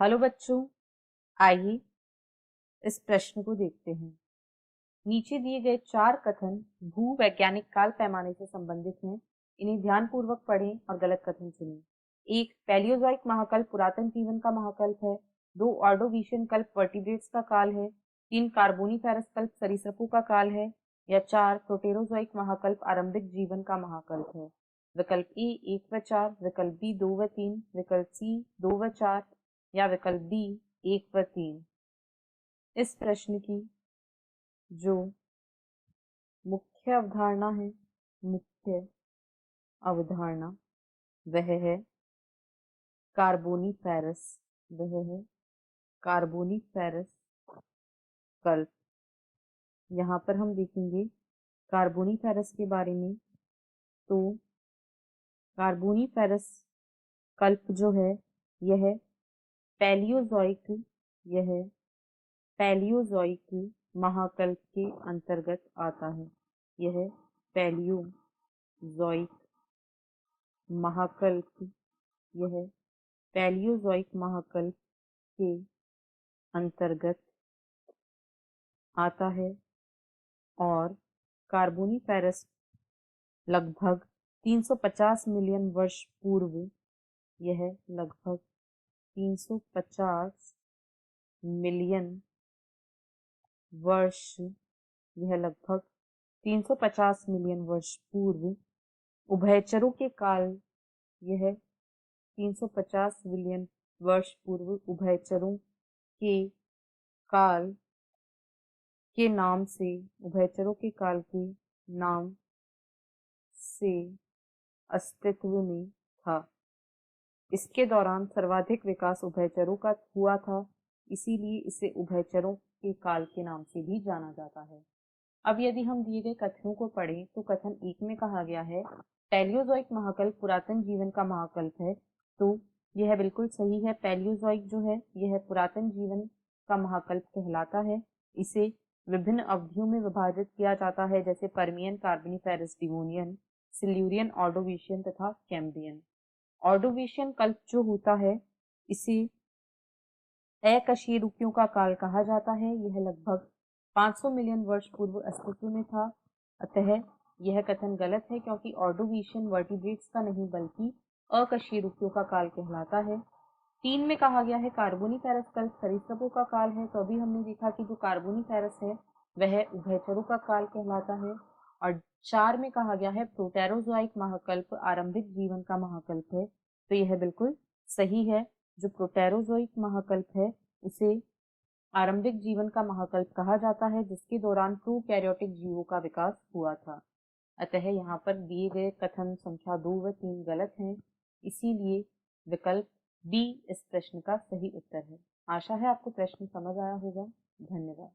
Hello बच्चों, आइए इस प्रश्न को देखते हैं। नीचे दिए गए 4 कथन भूवैज्ञानिक काल पैमाने से संबंधित हैं। इन्हें ध्यानपूर्वक पढ़ें और गलत कथन चुनें। 1. पैलियोजोइक महाकल्प पुरातन जीवन का महाकल्प है। 2. ऑर्डोवीशियन कल्प वर्टिब्रेट्स का काल है। 3. कार्बोनीफेरस कल्प सरीसृपों का काल है। या 4. प्रोटेरोजोइक महाकल्प आरंभिक जीवन का महाकल्प है। विकल्प ए 1 व 4, विकल्प बी 2 व 3, विकल्प सी 2 व 4 या विकल्प डी 1 व 3। इस प्रश्न की जो मुख्य अवधारणा है, मुख्य अवधारणा वह है कार्बोनीफेरस, वह है कार्बोनीफेरस कल्प। यहाँ पर हम देखेंगे कार्बोनीफेरस के बारे में। तो कार्बोनीफेरस कल्प जो है यह पैलियोजोइक यह पैलियोजोइक महाकल्प के अंतर्गत आता है। यह पैलियोजोइक महाकल्प यह पैलियोजोइक महाकल्प के अंतर्गत आता है और कार्बोनीफेरस लगभग 350 मिलियन वर्ष पूर्व यह लगभग 350 मिलियन वर्ष यह लगभग 350 मिलियन वर्ष पूर्व उभयचरों के काल यह 350 मिलियन वर्ष पूर्व उभयचरों के काल के नाम से उभयचरों के काल के नाम से अस्तित्व में था। इसके दौरान सर्वाधिक विकास उभयचरों का हुआ था, इसीलिए इसे उभयचरों के काल के नाम से भी जाना जाता है। अब यदि हम दिए गए कथनों को पढ़ें तो कथन 1 में कहा गया है पैलियोजोइक महाकल्प पुरातन जीवन का महाकल्प है। तो यह बिल्कुल सही है। पैलियोजोइक जो है यह पुरातन जीवन का महाकल्प कहलाता है। इसे विभिन्न अवधियों में विभाजित किया जाता है, जैसे पर्मियन, कार्बोनीफेरस, डिवोनियन, सिल्यूरियन, ऑर्डोवीशियन तथा कैम्ब्रियन। ऑर्डोवीशियन कल्प जो होता है इसे अकशेरुकियों का काल कहा जाता है। यह लगभग 500 मिलियन वर्ष पूर्व अस्तित्व में था। अतः यह कथन गलत है, क्योंकि ऑर्डोवीशियन वर्टिब्रेट्स का नहीं बल्कि अकशेरुकियों का काल कहलाता है। 3 में कहा गया है कार्बोनीफेरस कल्प सरीसृपों का काल है। तो अभी हमने देखा कि जो कार्बोनीफेरस है वह उभयचरों का काल कहलाता है। और 4 में कहा गया है प्रोटेरोजोइक महाकल्प आरंभिक जीवन का महाकल्प है। तो यह बिल्कुल सही है। जो प्रोटेरोजोइक महाकल्प है उसे आरंभिक जीवन का महाकल्प कहा जाता है, जिसके दौरान प्रोकैरियोटिक जीवों का विकास हुआ था। अतः यहाँ पर दिए गए कथन संख्या 2 व 3 गलत हैं, इसीलिए विकल्प बी इस प्रश्न का सही उत्तर है। आशा है आपको प्रश्न समझ आया होगा। धन्यवाद।